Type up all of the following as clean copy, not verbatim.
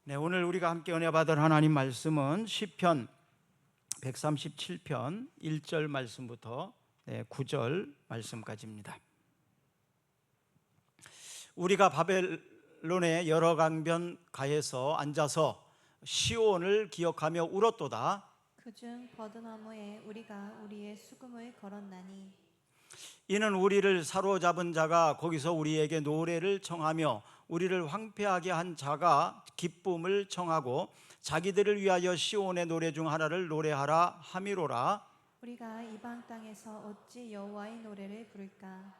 네, 오늘 우리가 함께 은혜 받을 하나님 말씀은 시편 137편 1절 말씀부터 9절 말씀까지입니다. 우리가 바벨론의 여러 강변 가에서 앉아서 시온을 기억하며 울었도다. 그중 버드나무에 우리가 우리의 수금을 걸었나니 이는 우리를 사로잡은 자가 거기서 우리에게 노래를 청하며 우리를 황폐하게 한 자가 기쁨을 청하고 자기들을 위하여 시온의 노래 중 하나를 노래하라 함이로라. 우리가 이방 땅에서 어찌 여호와의 노래를 부를까?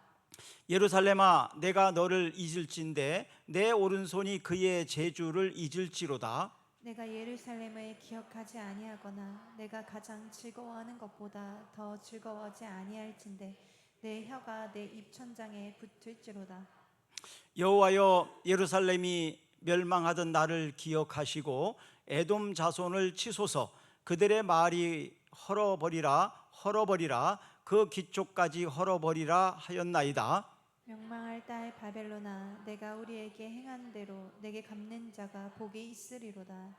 예루살렘아, 내가 너를 잊을진데 내 오른손이 그의 재주를 잊을지로다. 내가 예루살렘을 기억하지 아니하거나 내가 가장 즐거워하는 것보다 더 즐거워하지 아니할진대 내 혀가 내 입천장에 붙을지로다. 여호와여, 예루살렘이 멸망하던 날을 기억하시고 에돔 자손을 치소서. 그들의 말이 헐어버리라 그 기초까지 헐어버리라 하였나이다. 명망할 딸 바벨로나, 내가 우리에게 행한 대로 내게 갚는 자가 복이 있으리로다.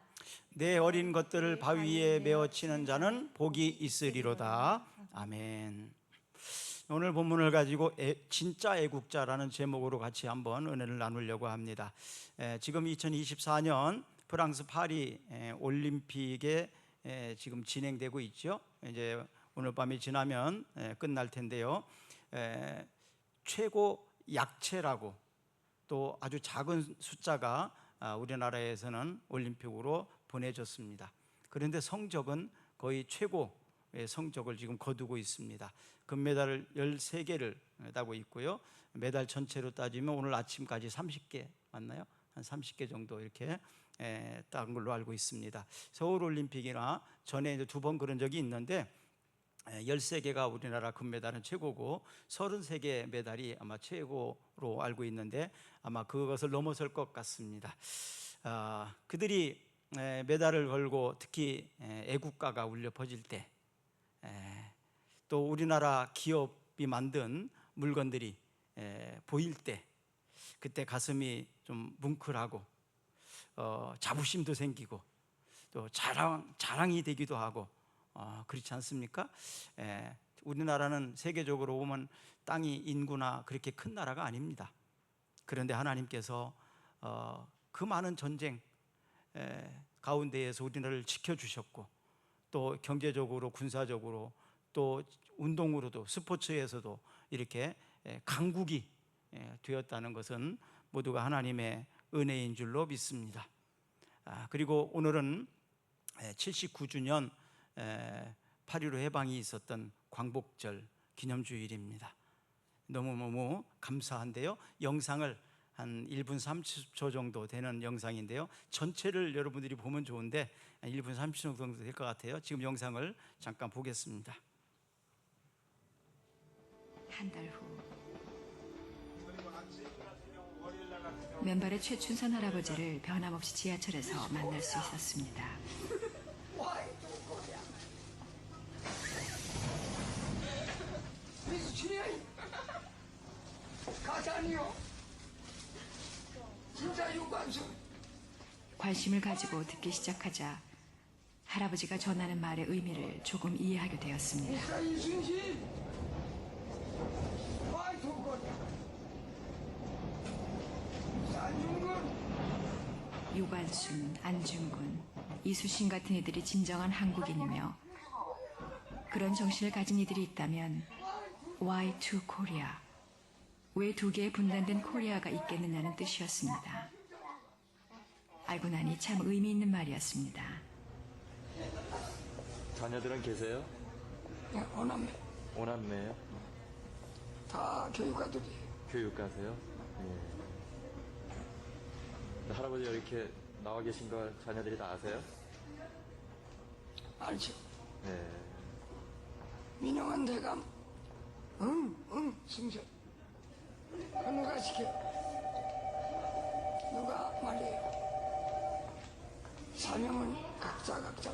내 어린 것들을 바위에 메어치는 자는 복이 있으리로다. 아멘. 오늘 본문을 가지고 진짜 애국자라는 제목으로 같이 한번 은혜를 나누려고 합니다. 지금 2024년 프랑스 파리 올림픽에 지금 진행되고 있죠. 이제 오늘 밤이 지나면 끝날 텐데요. 최고 약체라고 또 아주 작은 숫자가 우리나라에서는 올림픽으로 보내졌습니다. 그런데 성적은 거의 최고의 성적을 지금 거두고 있습니다. 금메달을 13개를 따고 있고요. 메달 전체로 따지면 오늘 아침까지 30개 맞나요? 한 30개 정도 이렇게 딴 걸로 알고 있습니다. 서울올림픽이나 전에 이제 2번 그런 적이 있는데 13개가 우리나라 금메달은 최고고 33개 메달이 아마 최고로 알고 있는데 아마 그것을 넘어설 것 같습니다. 그들이 메달을 걸고 특히 애국가가 울려 퍼질 때, 또 우리나라 기업이 만든 물건들이 보일 때, 그때 가슴이 좀 뭉클하고 자부심도 생기고 또 자랑이 되기도 하고 그렇지 않습니까? 우리나라는 세계적으로 보면 땅이 인구나 그렇게 큰 나라가 아닙니다. 그런데 하나님께서 그 많은 전쟁 가운데에서 우리나라를 지켜주셨고 또 경제적으로 군사적으로 또 운동으로도 스포츠에서도 이렇게 강국이 되었다는 것은 모두가 하나님의 은혜인 줄로 믿습니다. 그리고 오늘은 79주년 8.15 해방이 있었던 광복절 기념주일입니다. 너무너무 감사한데요. 영상을 한 1분 30초 정도 되는 영상인데요. 전체를 여러분들이 보면 좋은데 1분 30초 정도 될 것 같아요. 지금 영상을 잠깐 보겠습니다. 한 달 후 맨발의 최춘선 할아버지를 변함없이 지하철에서 만날 수 있었습니다. 가짜니요. 진짜 유관순. 관심을 가지고 듣기 시작하자 할아버지가 전하는 말의 의미를 조금 이해하게 되었습니다. 진짜 이순신. 와이토거리야. 안중근. 유관순, 안중근, 이수신 같은 이들이 진정한 한국인이며 그런 정신을 가진 이들이 있다면 Why to Korea? 왜 두 개의 분단된 코리아가 있겠느냐는 뜻이었습니다. 알고 나니 참 의미 있는 말이었습니다. 자녀들은 계세요? 네, 오남매. 오남매요? 다 교육가들이에요. 교육가세요? 예. 할아버지가 이렇게 나와 계신 걸 자녀들이 다 아세요? 알죠. 네. 민영한 대감. 승전. 누가 시켜? 누가 말이에요? 사명은 각자입니다.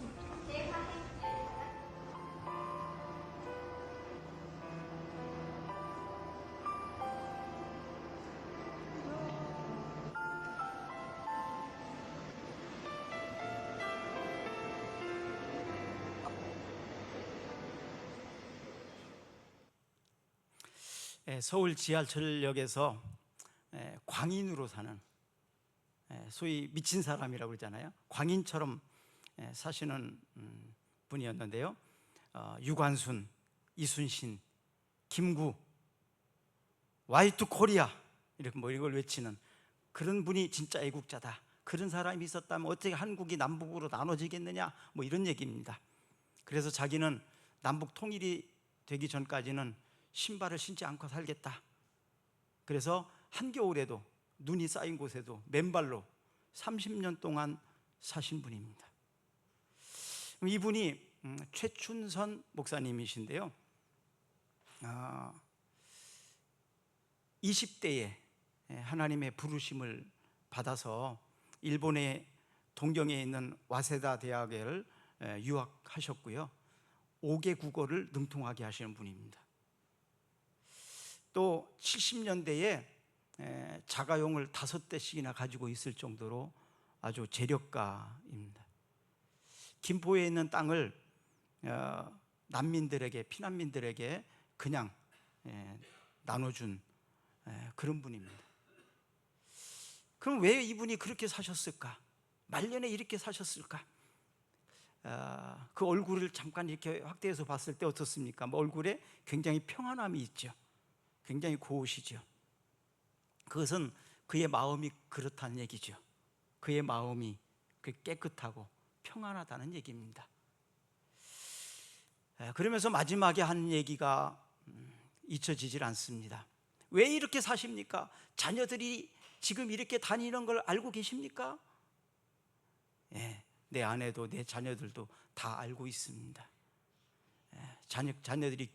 서울 지하철역에서 광인으로 사는, 소위 미친 사람이라고 그러잖아요. 광인처럼 사시는 분이었는데요. 유관순, 이순신, 김구, Y2 코리아 이렇게 뭐 이걸 외치는 그런 분이 진짜 애국자다. 그런 사람이 있었다면 어떻게 한국이 남북으로 나눠지겠느냐, 뭐 이런 얘기입니다. 그래서 자기는 남북 통일이 되기 전까지는 신발을 신지 않고 살겠다. 그래서 한겨울에도 눈이 쌓인 곳에도 맨발로 30년 동안 사신 분입니다. 이분이 최춘선 목사님이신데요. 20대에 하나님의 부르심을 받아서 일본의 동경에 있는 와세다 대학을 유학하셨고요. 5개 국어를 능통하게 하시는 분입니다. 또 70년대에 자가용을 5대씩이나 가지고 있을 정도로 아주 재력가입니다. 김포에 있는 땅을 난민들에게, 피난민들에게 그냥 나눠준 그런 분입니다. 그럼 왜 이분이 그렇게 사셨을까? 말년에 이렇게 사셨을까? 그 얼굴을 잠깐 이렇게 확대해서 봤을 때 어떻습니까? 뭐 얼굴에 굉장히 평안함이 있죠. 굉장히 고우시죠. 그것은 그의 마음이 그렇다는 얘기죠. 그의 마음이 깨끗하고 평안하다는 얘기입니다. 그러면서 마지막에 한 얘기가 잊혀지질 않습니다. 왜 이렇게 사십니까? 자녀들이 지금 이렇게 다니는 걸 알고 계십니까? 내 아내도 내 자녀들도 다 알고 있습니다. 자녀들이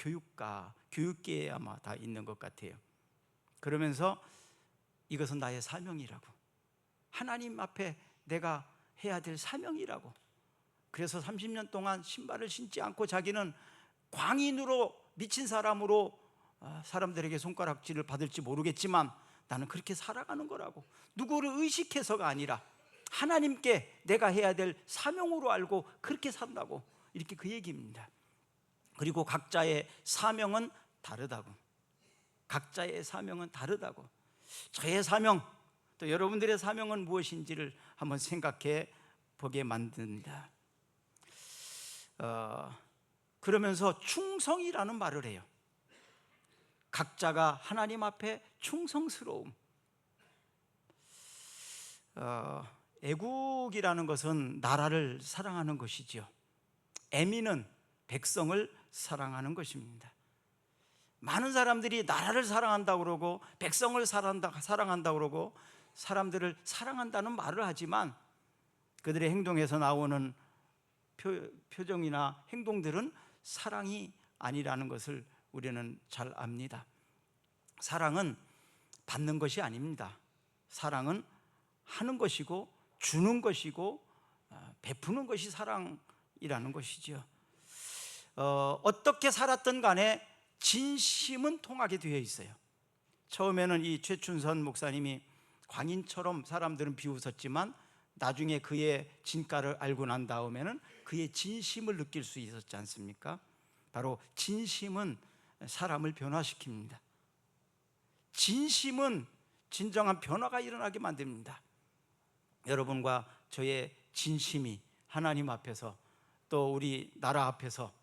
교육계에 아마 다 있는 것 같아요. 그러면서 이것은 나의 사명이라고, 하나님 앞에 내가 해야 될 사명이라고. 그래서 30년 동안 신발을 신지 않고 자기는 광인으로, 미친 사람으로 사람들에게 손가락질을 받을지 모르겠지만 나는 그렇게 살아가는 거라고, 누구를 의식해서가 아니라 하나님께 내가 해야 될 사명으로 알고 그렇게 산다고, 이렇게 그 얘기입니다. 그리고 각자의 사명은 다르다고. 각자의 사명은 다르다고. 저의 사명, 또 여러분들의 사명은 무엇인지를 한번 생각해 보게 만듭니다. 그러면서 충성이라는 말을 해요. 각자가 하나님 앞에 충성스러움. 애국이라는 것은 나라를 사랑하는 것이죠. 애민은 백성을 사랑하는 것입니다. 많은 사람들이 나라를 사랑한다고 그러고 백성을 사랑한다고 그러고 사람들을 사랑한다는 말을 하지만 그들의 행동에서 나오는 표정이나 행동들은 사랑이 아니라는 것을 우리는 잘 압니다. 사랑은 받는 것이 아닙니다. 사랑은 하는 것이고 주는 것이고 베푸는 것이 사랑이라는 것이죠. 어떻게 살았든 간에 진심은 통하게 되어 있어요. 처음에는 이 최춘선 목사님이 광인처럼 사람들은 비웃었지만 나중에 그의 진가를 알고 난 다음에는 그의 진심을 느낄 수 있었지 않습니까? 바로 진심은 사람을 변화시킵니다. 진심은 진정한 변화가 일어나게 만듭니다. 여러분과 저의 진심이 하나님 앞에서 또 우리 나라 앞에서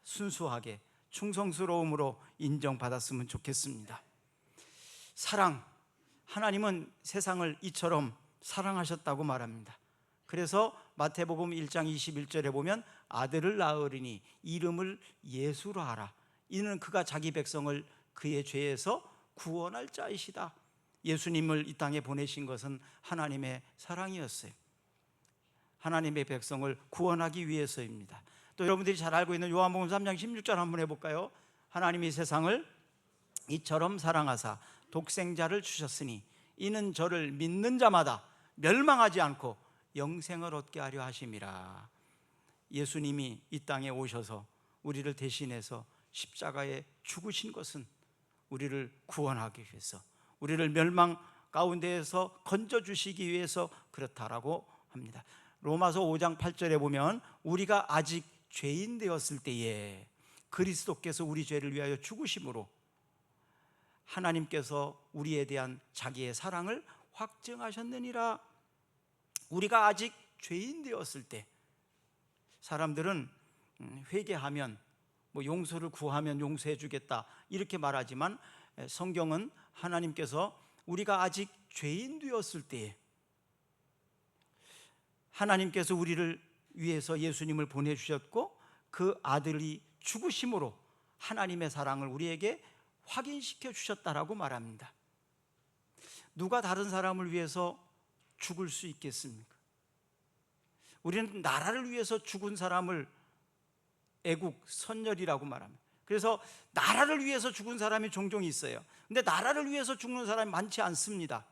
순수하게 충성스러움으로 인정받았으면 좋겠습니다. 사랑, 하나님은 세상을 이처럼 사랑하셨다고 말합니다. 그래서 마태복음 1장 21절에 보면 아들을 낳으리니 이름을 예수로 하라. 이는 그가 자기 백성을 그의 죄에서 구원할 자이시다. 예수님을 이 땅에 보내신 것은 하나님의 사랑이었어요. 하나님의 백성을 구원하기 위해서입니다. 또 여러분들이 잘 알고 있는 요한복음 3장 16절 한번 해볼까요? 하나님이 세상을 이처럼 사랑하사 독생자를 주셨으니 이는 저를 믿는 자마다 멸망하지 않고 영생을 얻게 하려 하심이라. 예수님이 이 땅에 오셔서 우리를 대신해서 십자가에 죽으신 것은 우리를 구원하기 위해서, 우리를 멸망 가운데에서 건져주시기 위해서 그렇다라고 합니다. 로마서 5장 8절에 보면 우리가 아직 죄인 되었을 때에 그리스도께서 우리 죄를 위하여 죽으심으로 하나님께서 우리에 대한 자기의 사랑을 확증하셨느니라. 우리가 아직 죄인 되었을 때, 사람들은 회개하면 용서를 구하면 용서해 주겠다 이렇게 말하지만, 성경은 하나님께서 우리가 아직 죄인 되었을 때에 하나님께서 우리를 위해서 예수님을 보내주셨고, 그 아들이 죽으심으로 하나님의 사랑을 우리에게 확인시켜 주셨다라고 말합니다. 누가 다른 사람을 위해서 죽을 수 있겠습니까? 우리는 나라를 위해서 죽은 사람을 애국 선열이라고 말합니다. 그래서 나라를 위해서 죽은 사람이 종종 있어요. 근데 나라를 위해서 죽는 사람이 많지 않습니다.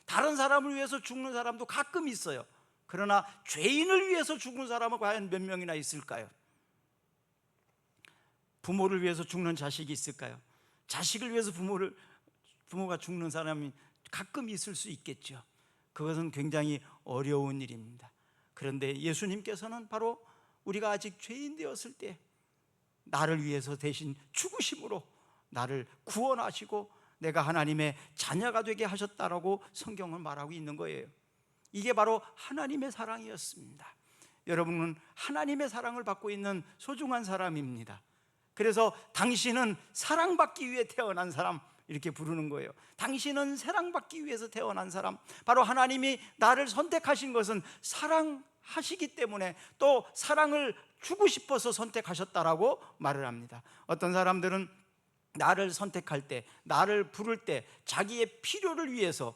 다른 사람을 위해서 죽는 사람도 가끔 있어요. 그러나 죄인을 위해서 죽은 사람은 과연 몇 명이나 있을까요? 부모를 위해서 죽는 자식이 있을까요? 자식을 위해서 부모가 죽는 사람이 가끔 있을 수 있겠죠. 그것은 굉장히 어려운 일입니다. 그런데 예수님께서는 바로 우리가 아직 죄인 되었을 때 나를 위해서 대신 죽으심으로 나를 구원하시고 내가 하나님의 자녀가 되게 하셨다라고 성경은 말하고 있는 거예요. 이게 바로 하나님의 사랑이었습니다. 여러분은 하나님의 사랑을 받고 있는 소중한 사람입니다. 그래서 당신은 사랑받기 위해 태어난 사람, 이렇게 부르는 거예요. 당신은 사랑받기 위해서 태어난 사람, 바로 하나님이 나를 선택하신 것은 사랑하시기 때문에, 또 사랑을 주고 싶어서 선택하셨다라고 말을 합니다. 어떤 사람들은 나를 선택할 때, 나를 부를 때 자기의 필요를 위해서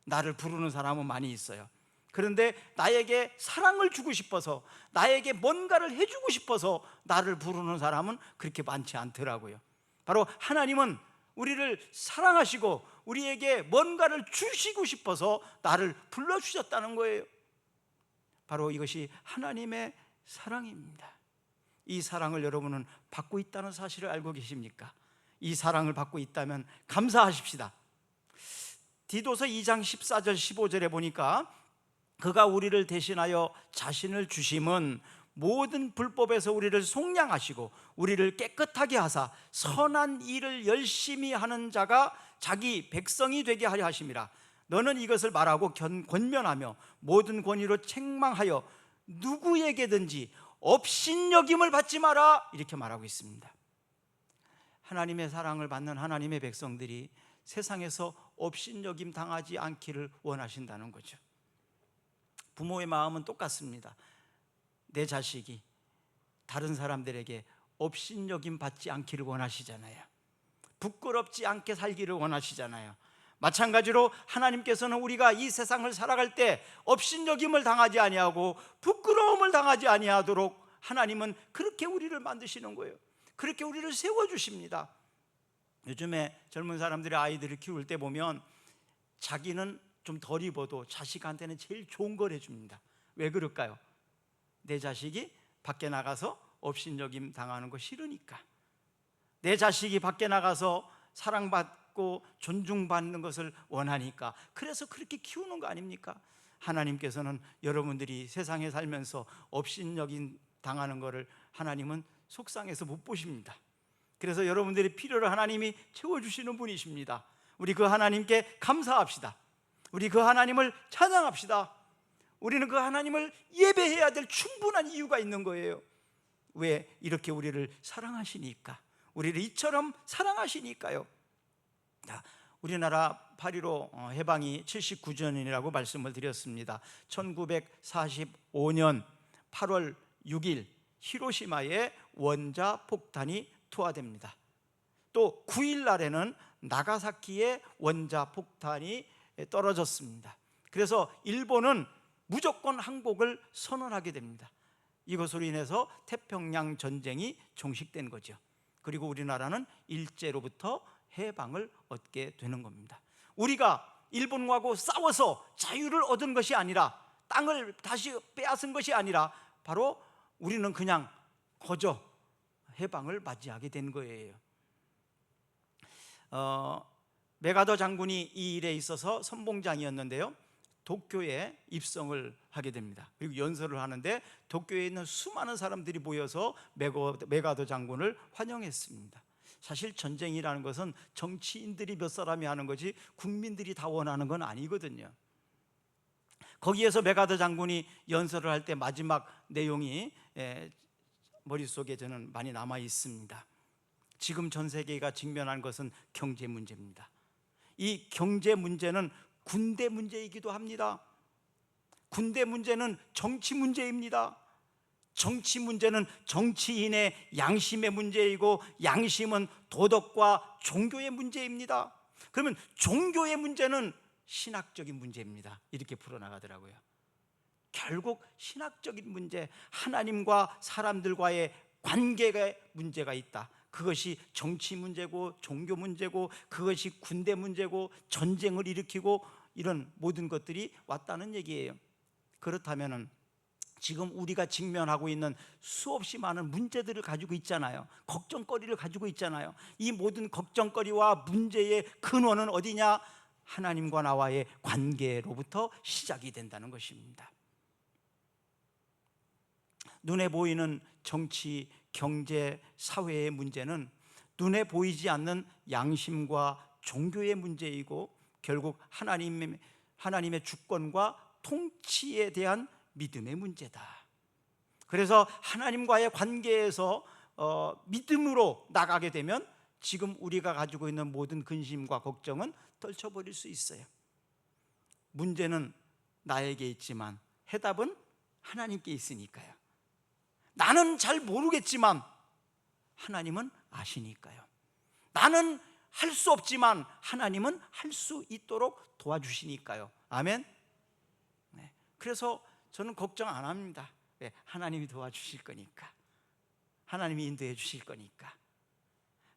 나를 부르는 사람은 많이 있어요. 그런데 나에게 사랑을 주고 싶어서, 나에게 뭔가를 해주고 싶어서 나를 부르는 사람은 그렇게 많지 않더라고요. 바로 하나님은 우리를 사랑하시고 우리에게 뭔가를 주시고 싶어서 나를 불러주셨다는 거예요. 바로 이것이 하나님의 사랑입니다. 이 사랑을 여러분은 받고 있다는 사실을 알고 계십니까? 이 사랑을 받고 있다면 감사하십시다. 디도서 2장 14절 15절에 보니까, 그가 우리를 대신하여 자신을 주심은 모든 불법에서 우리를 속량하시고 우리를 깨끗하게 하사 선한 일을 열심히 하는 자가 자기 백성이 되게 하려 하심이라. 너는 이것을 말하고 권면하며 모든 권위로 책망하여 누구에게든지 업신여김을 받지 마라, 이렇게 말하고 있습니다. 하나님의 사랑을 받는 하나님의 백성들이 세상에서 업신여김 당하지 않기를 원하신다는 거죠. 부모의 마음은 똑같습니다. 내 자식이 다른 사람들에게 업신여김 받지 않기를 원하시잖아요. 부끄럽지 않게 살기를 원하시잖아요. 마찬가지로 하나님께서는 우리가 이 세상을 살아갈 때 업신여김을 당하지 아니하고 부끄러움을 당하지 아니하도록 하나님은 그렇게 우리를 만드시는 거예요. 그렇게 우리를 세워주십니다. 요즘에 젊은 사람들이 아이들을 키울 때 보면 자기는 좀 덜 입어도 자식한테는 제일 좋은 걸 해줍니다. 왜 그럴까요? 내 자식이 밖에 나가서 업신여김 당하는 거 싫으니까. 내 자식이 밖에 나가서 사랑받고 존중받는 것을 원하니까. 그래서 그렇게 키우는 거 아닙니까? 하나님께서는 여러분들이 세상에 살면서 업신여김 당하는 것을 하나님은 속상해서 못 보십니다. 그래서 여러분들의 필요를 하나님이 채워주시는 분이십니다. 우리 그 하나님께 감사합시다. 우리 그 하나님을 찬양합시다. 우리는 그 하나님을 예배해야 될 충분한 이유가 있는 거예요. 왜? 이렇게 우리를 사랑하시니까. 우리를 이처럼 사랑하시니까요. 우리나라 8.15 해방이 79주년이라고 말씀을 드렸습니다. 1945년 8월 6일 히로시마에 원자 폭탄이 투하됩니다. 또 9일 날에는 나가사키에 원자 폭탄이 떨어졌습니다. 그래서 일본은 무조건 항복을 선언하게 됩니다. 이것으로 인해서 태평양 전쟁이 종식된 거죠. 그리고 우리나라는 일제로부터 해방을 얻게 되는 겁니다. 우리가 일본하고 싸워서 자유를 얻은 것이 아니라, 땅을 다시 빼앗은 것이 아니라, 바로 우리는 그냥 거저 해방을 맞이하게 된 거예요. 메가더 장군이 이 일에 있어서 선봉장이었는데요, 도쿄에 입성을 하게 됩니다. 그리고 연설을 하는데 도쿄에 있는 수많은 사람들이 모여서 메가더 장군을 환영했습니다. 사실 전쟁이라는 것은 정치인들이 몇 사람이 하는 거지 국민들이 다 원하는 건 아니거든요. 거기에서 메가더 장군이 연설을 할 때 마지막 내용이 머릿속에 저는 많이 남아 있습니다. 지금 전 세계가 직면한 것은 경제 문제입니다. 이 경제 문제는 군대 문제이기도 합니다. 군대 문제는 정치 문제입니다. 정치 문제는 정치인의 양심의 문제이고, 양심은 도덕과 종교의 문제입니다. 그러면 종교의 문제는 신학적인 문제입니다. 이렇게 풀어나가더라고요. 결국 신학적인 문제, 하나님과 사람들과의 관계에 문제가 있다. 그것이 정치 문제고 종교 문제고, 그것이 군대 문제고 전쟁을 일으키고 이런 모든 것들이 왔다는 얘기예요. 그렇다면 지금 우리가 직면하고 있는 수없이 많은 문제들을 가지고 있잖아요. 걱정거리를 가지고 있잖아요. 이 모든 걱정거리와 문제의 근원은 어디냐? 하나님과 나와의 관계로부터 시작이 된다는 것입니다. 눈에 보이는 정치, 경제, 사회의 문제는 눈에 보이지 않는 양심과 종교의 문제이고, 결국 하나님의 주권과 통치에 대한 믿음의 문제다. 그래서 하나님과의 관계에서 믿음으로 나가게 되면 지금 우리가 가지고 있는 모든 근심과 걱정은 떨쳐버릴 수 있어요. 문제는 나에게 있지만 해답은 하나님께 있으니까요. 나는 잘 모르겠지만 하나님은 아시니까요. 나는 할 수 없지만 하나님은 할 수 있도록 도와주시니까요. 아멘. 네. 그래서 저는 걱정 안 합니다. 네. 하나님이 도와주실 거니까, 하나님이 인도해 주실 거니까.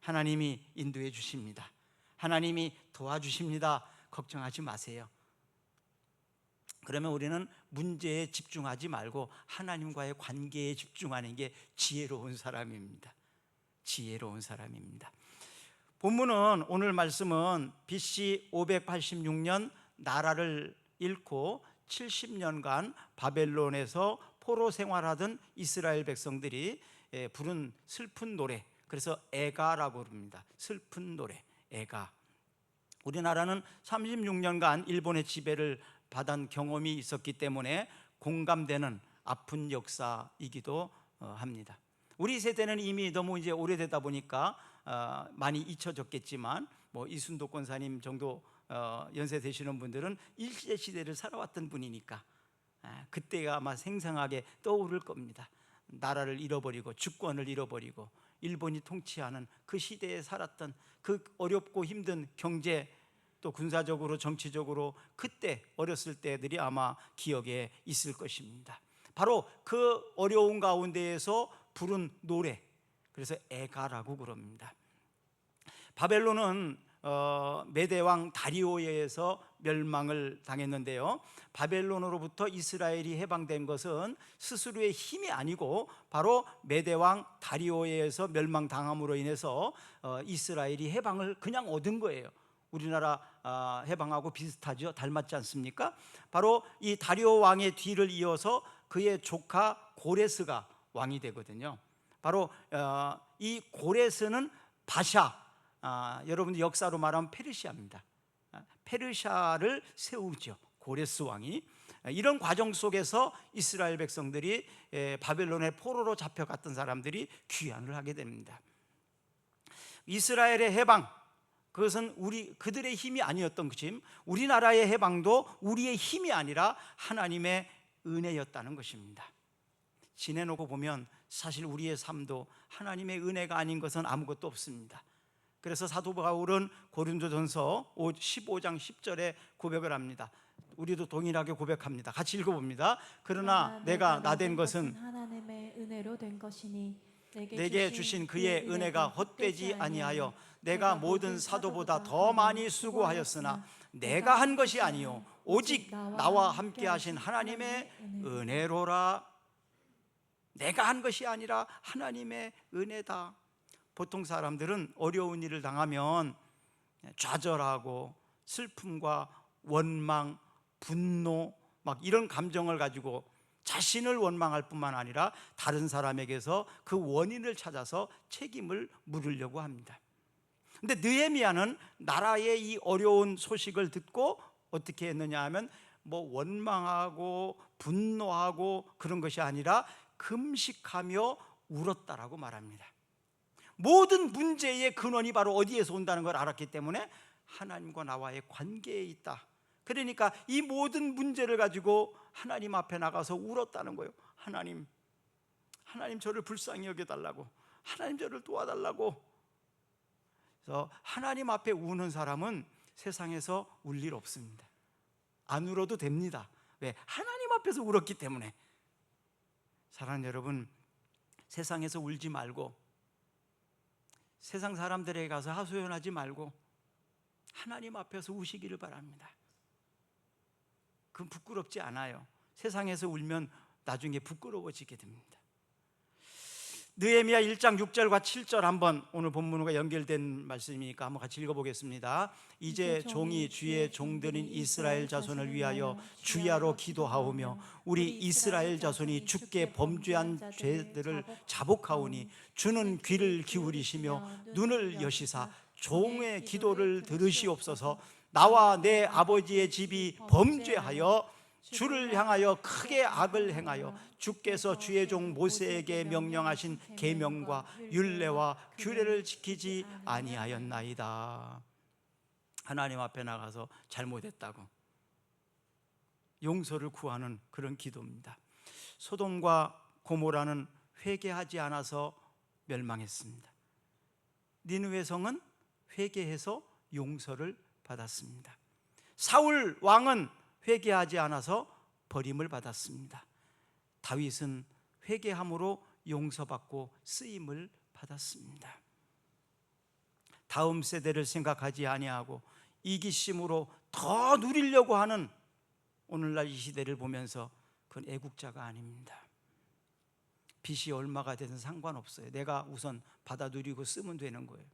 하나님이 인도해 주십니다. 하나님이 도와주십니다. 걱정하지 마세요. 그러면 우리는 문제에 집중하지 말고 하나님과의 관계에 집중하는 게 지혜로운 사람입니다. 지혜로운 사람입니다. 본문은, 오늘 말씀은 BC 586년 나라를 잃고 70년간 바벨론에서 포로 생활하던 이스라엘 백성들이 부른 슬픈 노래, 그래서 애가라고 부릅니다. 슬픈 노래, 애가. 우리나라는 36년간 일본의 지배를 받은 경험이 있었기 때문에 공감되는 아픈 역사이기도 합니다. 우리 세대는 이미 너무 이제 오래되다 보니까 많이 잊혀졌겠지만, 뭐 이순도 권사님 정도 연세 되시는 분들은 일제 시대를 살아왔던 분이니까 그때가 아마 생생하게 떠오를 겁니다. 나라를 잃어버리고 주권을 잃어버리고 일본이 통치하는 그 시대에 살았던 그 어렵고 힘든 경제, 또 군사적으로 정치적으로 그때 어렸을 때들이 아마 기억에 있을 것입니다. 바로 그 어려운 가운데에서 부른 노래, 그래서 애가라고 그럽니다. 바벨론은 메대왕 다리오에 의해서 멸망을 당했는데요, 바벨론으로부터 이스라엘이 해방된 것은 스스로의 힘이 아니고 바로 메대왕 다리오에 의해서 멸망당함으로 인해서 이스라엘이 해방을 그냥 얻은 거예요. 우리나라 해방하고 비슷하죠. 닮았지 않습니까? 바로 이 다리오 왕의 뒤를 이어서 그의 조카 고레스가 왕이 되거든요. 바로 이 고레스는 바샤, 여러분들 역사로 말하면 페르시아입니다. 페르시아를 세우죠, 고레스 왕이. 이런 과정 속에서 이스라엘 백성들이 바벨론의 포로로 잡혀갔던 사람들이 귀환을 하게 됩니다. 이스라엘의 해방, 그것은 그들의 힘이 아니었던 것임, 우리나라의 해방도 우리의 힘이 아니라 하나님의 은혜였다는 것입니다. 지내놓고 보면 사실 우리의 삶도 하나님의 은혜가 아닌 것은 아무것도 없습니다. 그래서 사도 바울은 고린도전서 15장 10절에 고백을 합니다. 우리도 동일하게 고백합니다. 같이 읽어봅니다. 그러나 내가 나된 것은 하나님의 은혜로 된 것이니 내게 주신 그의 은혜가 헛되지 아니하여 내가 모든 사도보다 더 많이 수고하였으나 내가 한 것이 아니요 오직 나와 함께 하신 하나님의 은혜로라. 내가 한 것이 아니라 하나님의 은혜다. 보통 사람들은 어려운 일을 당하면 좌절하고 슬픔과 원망, 분노, 막 이런 감정을 가지고 자신을 원망할 뿐만 아니라 다른 사람에게서 그 원인을 찾아서 책임을 물으려고 합니다. 근데 느헤미야는 나라의 이 어려운 소식을 듣고 어떻게 했느냐 하면 뭐 원망하고 분노하고 그런 것이 아니라 금식하며 울었다라고 말합니다. 모든 문제의 근원이 바로 어디에서 온다는 걸 알았기 때문에 하나님과 나와의 관계에 있다. 그러니까 이 모든 문제를 가지고 하나님 앞에 나가서 울었다는 거예요. 하나님 저를 불쌍히 여겨달라고, 하나님 저를 도와달라고. 그래서 하나님 앞에 우는 사람은 세상에서 울 일 없습니다. 안 울어도 됩니다. 왜? 하나님 앞에서 울었기 때문에. 사랑하는 여러분, 세상에서 울지 말고 세상 사람들에게 가서 하소연하지 말고 하나님 앞에서 우시기를 바랍니다. 그건 부끄럽지 않아요. 세상에서 울면 나중에 부끄러워지게 됩니다. 느헤미야 1장 6절과 7절 한번 오늘 본문과 연결된 말씀이니까 한번 같이 읽어보겠습니다. 이제 종이 주의 종들인 이스라엘 자손을 위하여 주야로 기도하오며 우리 이스라엘 자손이 주께 범죄한 죄들을 자복하오니 주는 귀를 기울이시며 눈을 여시사 종의 기도를 들으시옵소서. 나와 내 아버지의 집이 범죄하여 주를 향하여 크게 악을 행하여 주께서 주의 종 모세에게 명령하신 계명과 율례와 규례를 지키지 아니하였나이다. 하나님 앞에 나가서 잘못했다고 용서를 구하는 그런 기도입니다. 소돔과 고모라는 회개하지 않아서 멸망했습니다. 니느웨 성은 회개해서 용서를 받았습니다. 사울 왕은 회개하지 않아서 버림을 받았습니다. 다윗은 회개함으로 용서받고 쓰임을 받았습니다. 다음 세대를 생각하지 아니하고 이기심으로 더 누리려고 하는 오늘날 이 시대를 보면서 그건 애국자가 아닙니다. 빚이 얼마가 되든 상관없어요. 내가 우선 받아 누리고 쓰면 되는 거예요.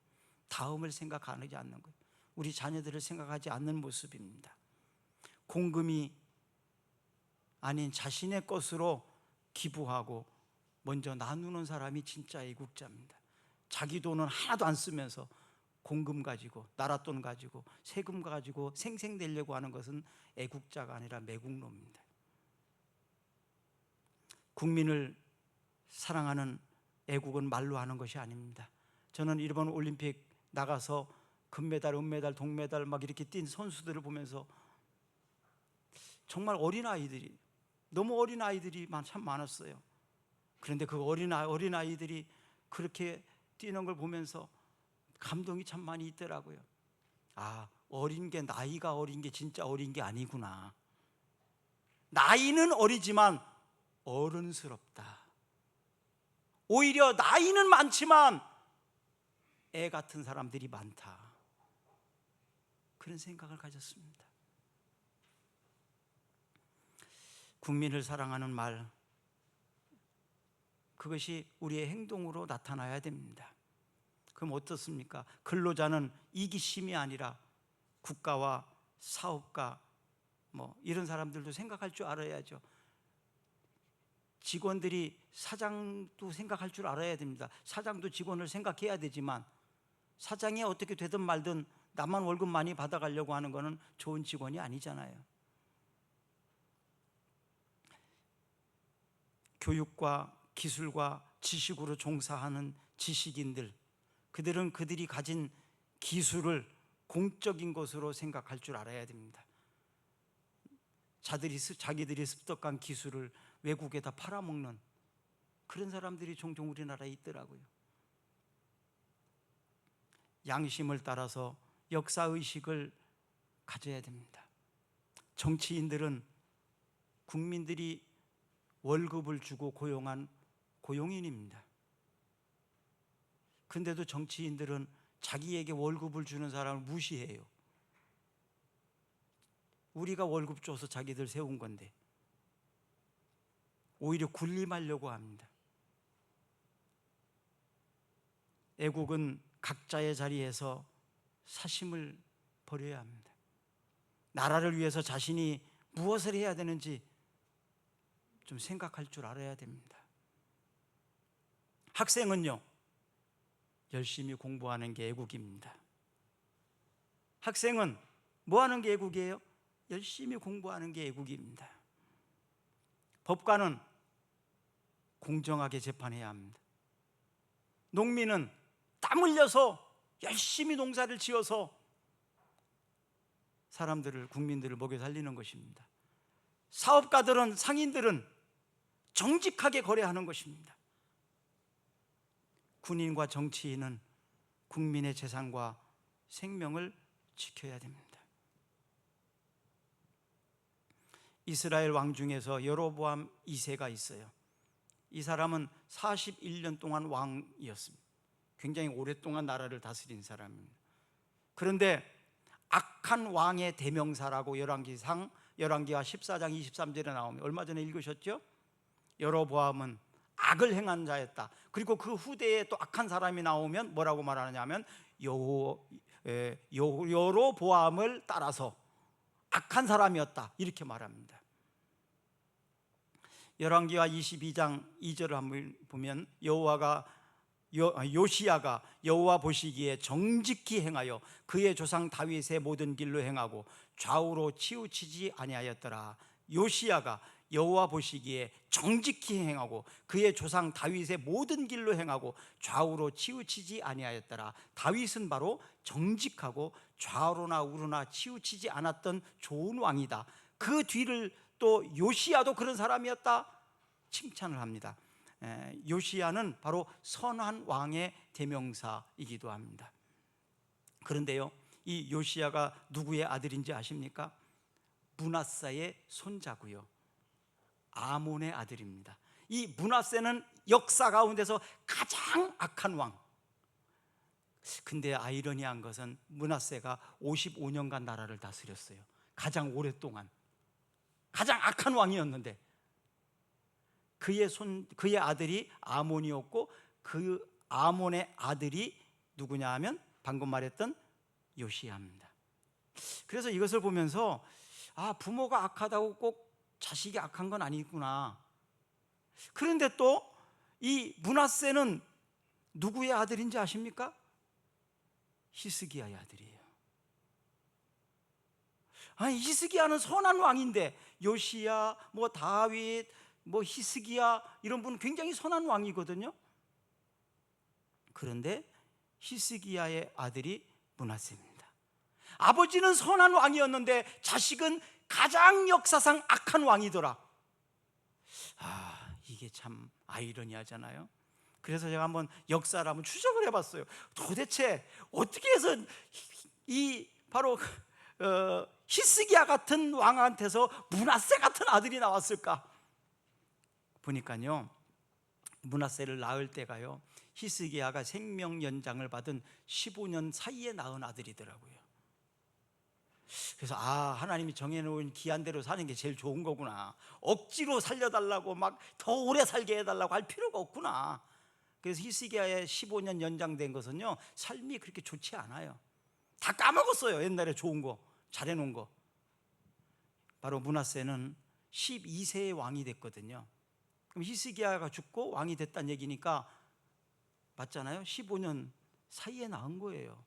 다음을 생각하지 않는 거예요. 우리 자녀들을 생각하지 않는 모습입니다. 공금이 아닌 자신의 것으로 기부하고 먼저 나누는 사람이 진짜 애국자입니다. 자기 돈은 하나도 안 쓰면서 공금 가지고 나라 돈 가지고 세금 가지고 생생되려고 하는 것은 애국자가 아니라 매국노입니다. 국민을 사랑하는 애국은 말로 하는 것이 아닙니다. 저는 일본 올림픽 나가서 금메달, 은메달, 동메달 막 이렇게 뛴 선수들을 보면서 정말 어린아이들이, 너무 어린아이들이 참 많았어요. 그런데 그 어린아이들이 그렇게 뛰는 걸 보면서 감동이 참 많이 있더라고요. 아, 어린 게, 나이가 어린 게 진짜 어린 게 아니구나. 나이는 어리지만 어른스럽다. 오히려 나이는 많지만 애 같은 사람들이 많다. 그런 생각을 가졌습니다. 국민을 사랑하는 말, 그것이 우리의 행동으로 나타나야 됩니다. 그럼 어떻습니까? 근로자는 이기심이 아니라 국가와 사업가 뭐 이런 사람들도 생각할 줄 알아야죠. 직원들이 사장도 생각할 줄 알아야 됩니다. 사장도 직원을 생각해야 되지만 사장이 어떻게 되든 말든 나만 월급 많이 받아가려고 하는 것은 좋은 직원이 아니잖아요. 교육과 기술과 지식으로 종사하는 지식인들, 그들은 그들이 가진 기술을 공적인 것으로 생각할 줄 알아야 됩니다. 자기들이 습득한 기술을 외국에다 팔아먹는 그런 사람들이 종종 우리나라에 있더라고요. 양심을 따라서 역사의식을 가져야 됩니다. 정치인들은 국민들이 월급을 주고 고용한 고용인입니다. 근데도 정치인들은 자기에게 월급을 주는 사람을 무시해요. 우리가 월급 줘서 자기들 세운 건데 오히려 군림하려고 합니다. 애국은 각자의 자리에서 사심을 버려야 합니다. 나라를 위해서 자신이 무엇을 해야 되는지 좀 생각할 줄 알아야 됩니다. 학생은요, 열심히 공부하는 게 애국입니다. 학생은 뭐 하는 게 애국이에요? 열심히 공부하는 게 애국입니다. 법관은 공정하게 재판해야 합니다. 농민은 땀 흘려서 열심히 농사를 지어서 사람들을, 국민들을 먹여 살리는 것입니다. 사업가들은, 상인들은 정직하게 거래하는 것입니다. 군인과 정치인은 국민의 재산과 생명을 지켜야 됩니다. 이스라엘 왕 중에서 여로보암 2세가 있어요. 이 사람은 41년 동안 왕이었습니다. 굉장히 오랫동안 나라를 다스린 사람입니다. 그런데 악한 왕의 대명사라고 열왕기상 열왕기하 14장 23절에 나오면, 얼마 전에 읽으셨죠? 여로보암은 악을 행한 자였다. 그리고 그 후대에 또 악한 사람이 나오면 뭐라고 말하느냐면 여로보암을 따라서 악한 사람이었다, 이렇게 말합니다. 열왕기하 22장 2절을 한번 보면, 요시야가 여호와 보시기에 정직히 행하여 그의 조상 다윗의 모든 길로 행하고 좌우로 치우치지 아니하였더라. 요시야가 여호와 보시기에 정직히 행하고 그의 조상 다윗의 모든 길로 행하고 좌우로 치우치지 아니하였더라. 다윗은 바로 정직하고 좌우로나 우로나 치우치지 않았던 좋은 왕이다. 그 뒤를 또 요시야도 그런 사람이었다, 칭찬을 합니다. 요시야는 바로 선한 왕의 대명사이기도 합니다. 그런데요, 이 요시야가 누구의 아들인지 아십니까? 므낫세의 손자고요, 아몬의 아들입니다. 이 므낫세는 역사 가운데서 가장 악한 왕. 근데 아이러니한 것은 므낫세가 55년간 나라를 다스렸어요. 가장 오랫동안 가장 악한 왕이었는데 그의 아들이 아몬이었고, 그 아몬의 아들이 누구냐 하면 방금 말했던 요시야입니다. 그래서 이것을 보면서 부모가 악하다고 꼭 자식이 악한 건 아니구나. 그런데 또 이 므낫세는 누구의 아들인지 아십니까? 히스기야의 아들이에요. 히스기야는 선한 왕인데, 요시야, 다윗, 히스기야, 이런 분은 굉장히 선한 왕이거든요. 그런데 히스기야의 아들이 므낫세입니다. 아버지는 선한 왕이었는데 자식은 가장 역사상 악한 왕이더라. 이게 참 아이러니하잖아요. 그래서 제가 한번 역사를 한번 추적을 해봤어요. 도대체 어떻게 해서 이 바로 히스기야 같은 왕한테서 므낫세 같은 아들이 나왔을까? 보니까요, 므낫세를 낳을 때가요, 히스기야가 생명 연장을 받은 15년 사이에 낳은 아들이더라고요. 그래서 하나님이 정해놓은 기한대로 사는 게 제일 좋은 거구나. 억지로 살려달라고 막 더 오래 살게 해달라고 할 필요가 없구나. 그래서 히스기야의 15년 연장된 것은요, 삶이 그렇게 좋지 않아요. 다 까먹었어요. 옛날에 좋은 거, 잘해놓은 거. 바로 므낫세는 12세의 왕이 됐거든요. 그럼 히스기야가 죽고 왕이 됐다는 얘기니까 맞잖아요. 15년 사이에 낳은 거예요.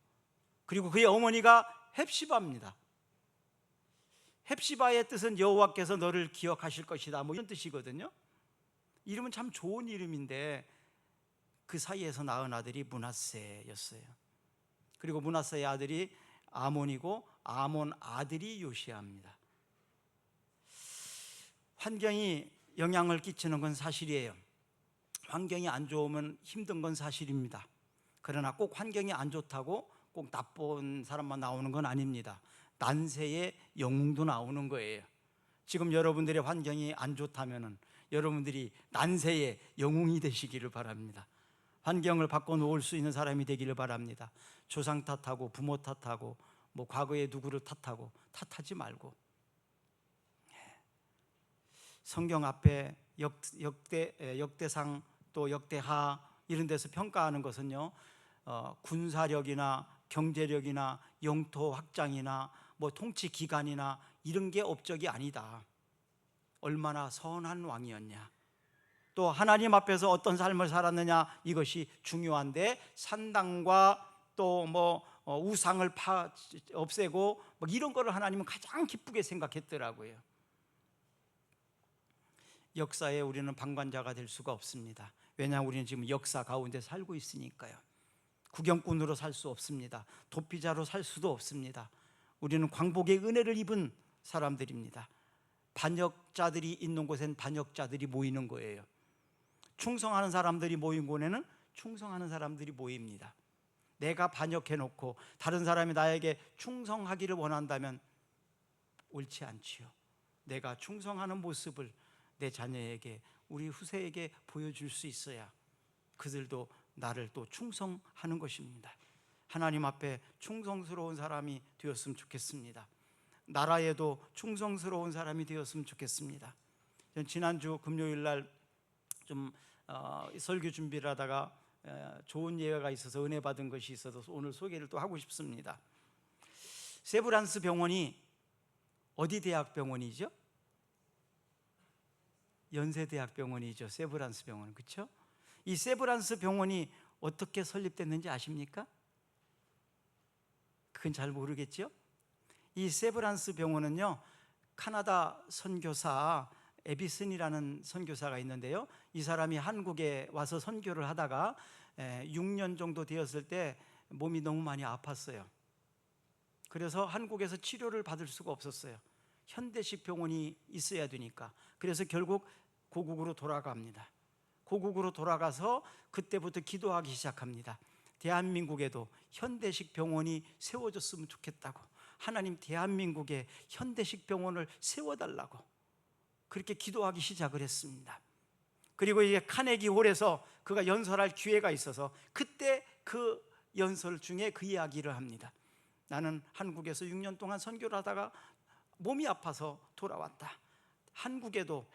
그리고 그의 어머니가 헵시바입니다. 헵시바의 뜻은 여호와께서 너를 기억하실 것이다, 이런 뜻이거든요. 이름은 참 좋은 이름인데 그 사이에서 낳은 아들이 므낫세였어요. 그리고 므낫세의 아들이 아몬이고, 아몬 아들이 요시야입니다. 환경이 영향을 끼치는 건 사실이에요. 환경이 안 좋으면 힘든 건 사실입니다. 그러나 꼭 환경이 안 좋다고 꼭 나쁜 사람만 나오는 건 아닙니다. 난세의 영웅도 나오는 거예요. 지금 여러분들의 환경이 안 좋다면 여러분들이 난세의 영웅이 되시기를 바랍니다. 환경을 바꿔놓을 수 있는 사람이 되기를 바랍니다. 조상 탓하고 부모 탓하고 과거에 누구를 탓하고 탓하지 말고, 성경 앞에 역대상 또 역대하 이런 데서 평가하는 것은요, 군사력이나 경제력이나 영토 확장이나 통치 기간이나 이런 게 업적이 아니다. 얼마나 선한 왕이었냐, 또 하나님 앞에서 어떤 삶을 살았느냐, 이것이 중요한데 산당과 또 우상을 없애고 막 이런 거를 하나님은 가장 기쁘게 생각했더라고요. 역사에 우리는 방관자가 될 수가 없습니다. 왜냐하면 우리는 지금 역사 가운데 살고 있으니까요. 구경꾼으로 살 수 없습니다. 도피자로 살 수도 없습니다. 우리는 광복의 은혜를 입은 사람들입니다. 반역자들이 있는 곳엔 반역자들이 모이는 거예요. 충성하는 사람들이 모인 곳에는 충성하는 사람들이 모입니다. 내가 반역해놓고 다른 사람이 나에게 충성하기를 원한다면 옳지 않지요. 내가 충성하는 모습을 내 자녀에게, 우리 후세에게 보여줄 수 있어야 그들도 나를 또 충성하는 것입니다. 하나님 앞에 충성스러운 사람이 되었으면 좋겠습니다. 나라에도 충성스러운 사람이 되었으면 좋겠습니다. 지난주 금요일 날 좀 설교 준비를 하다가 좋은 예화가 있어서 은혜 받은 것이 있어서 오늘 소개를 또 하고 싶습니다. 세브란스 병원이 어디 대학병원이죠? 연세대학병원이죠. 세브란스 병원, 그렇죠? 이 세브란스 병원이 어떻게 설립됐는지 아십니까? 그건 잘 모르겠죠? 이 세브란스 병원은요, 카나다 선교사 에비슨이라는 선교사가 있는데요, 이 사람이 한국에 와서 선교를 하다가 6년 정도 되었을 때 몸이 너무 많이 아팠어요. 그래서 한국에서 치료를 받을 수가 없었어요. 현대식 병원이 있어야 되니까. 그래서 결국 고국으로 돌아갑니다. 고국으로 돌아가서 그때부터 기도하기 시작합니다. 대한민국에도 현대식 병원이 세워졌으면 좋겠다고, 하나님 대한민국에 현대식 병원을 세워달라고 그렇게 기도하기 시작을 했습니다. 그리고 이게 카네기 홀에서 그가 연설할 기회가 있어서 그때 그 연설 중에 그 이야기를 합니다. 나는 한국에서 6년 동안 선교를 하다가 몸이 아파서 돌아왔다. 한국에도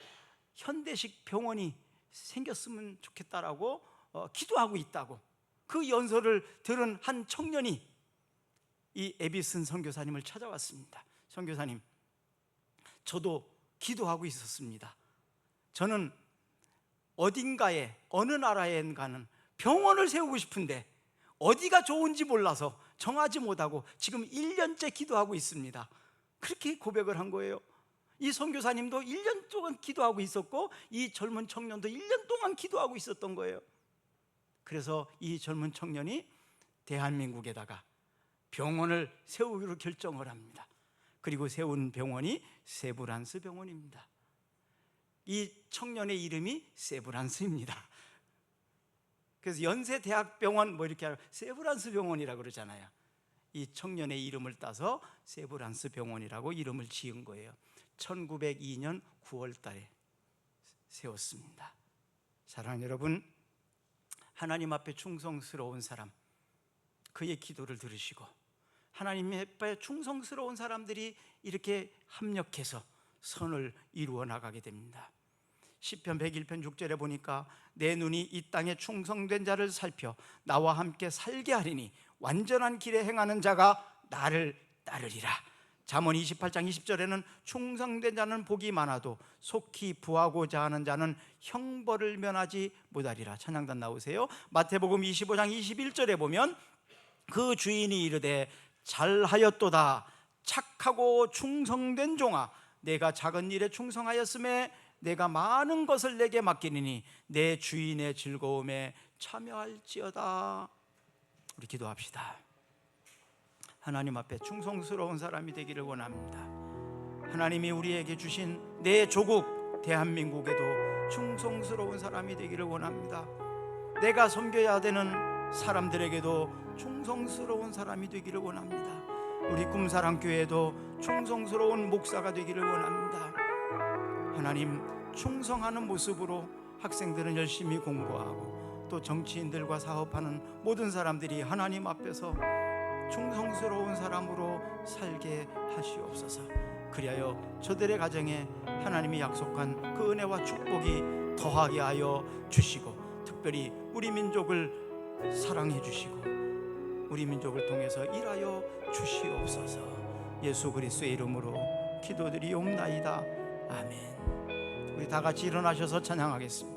현대식 병원이 생겼으면 좋겠다라고 기도하고 있다고. 그 연설을 들은 한 청년이 이 에비슨 선교사님을 찾아왔습니다. 선교사님, 저도 기도하고 있었습니다. 저는 어딘가에, 어느 나라에인가는 병원을 세우고 싶은데 어디가 좋은지 몰라서 정하지 못하고 지금 1년째 기도하고 있습니다. 그렇게 고백을 한 거예요. 이 선교사님도 1년 동안 기도하고 있었고 이 젊은 청년도 1년 동안 기도하고 있었던 거예요. 그래서 이 젊은 청년이 대한민국에다가 병원을 세우기로 결정을 합니다. 그리고 세운 병원이 세브란스 병원입니다. 이 청년의 이름이 세브란스입니다. 그래서 연세대학병원 뭐 이렇게 하고 세브란스 병원이라고 그러잖아요. 이 청년의 이름을 따서 세브란스 병원이라고 이름을 지은 거예요. 1902년 9월 달에 세웠습니다. 사랑하는 여러분, 하나님 앞에 충성스러운 사람, 그의 기도를 들으시고 하나님 앞에 충성스러운 사람들이 이렇게 합력해서 선을 이루어 나가게 됩니다. 시편 101편 6절에 보니까 내 눈이 이 땅에 충성된 자를 살펴 나와 함께 살게 하리니 완전한 길에 행하는 자가 나를 따르리라. 잠언 28장 20절에는 충성된 자는 복이 많아도 속히 부하고자 하는 자는 형벌을 면하지 못하리라. 찬양단 나오세요. 마태복음 25장 21절에 보면 그 주인이 이르되 잘하였도다 착하고 충성된 종아, 내가 작은 일에 충성하였음에 내가 많은 것을 내게 맡기니 내 주인의 즐거움에 참여할지어다. 우리 기도합시다. 하나님 앞에 충성스러운 사람이 되기를 원합니다. 하나님이 우리에게 주신 내 조국 대한민국에도 충성스러운 사람이 되기를 원합니다. 내가 섬겨야 되는 사람들에게도 충성스러운 사람이 되기를 원합니다. 우리 꿈사랑교회도 충성스러운 목사가 되기를 원합니다. 하나님, 충성하는 모습으로 학생들은 열심히 공부하고 또 정치인들과 사업하는 모든 사람들이 하나님 앞에서 충성스러운 사람으로 살게 하시옵소서. 그리하여 저들의 가정에 하나님이 약속한 그 은혜와 축복이 더하게 하여 주시고 특별히 우리 민족을 사랑해 주시고 우리 민족을 통해서 일하여 주시옵소서. 예수 그리스도의 이름으로 기도드리옵나이다. 아멘. 우리 다 같이 일어나셔서 찬양하겠습니다.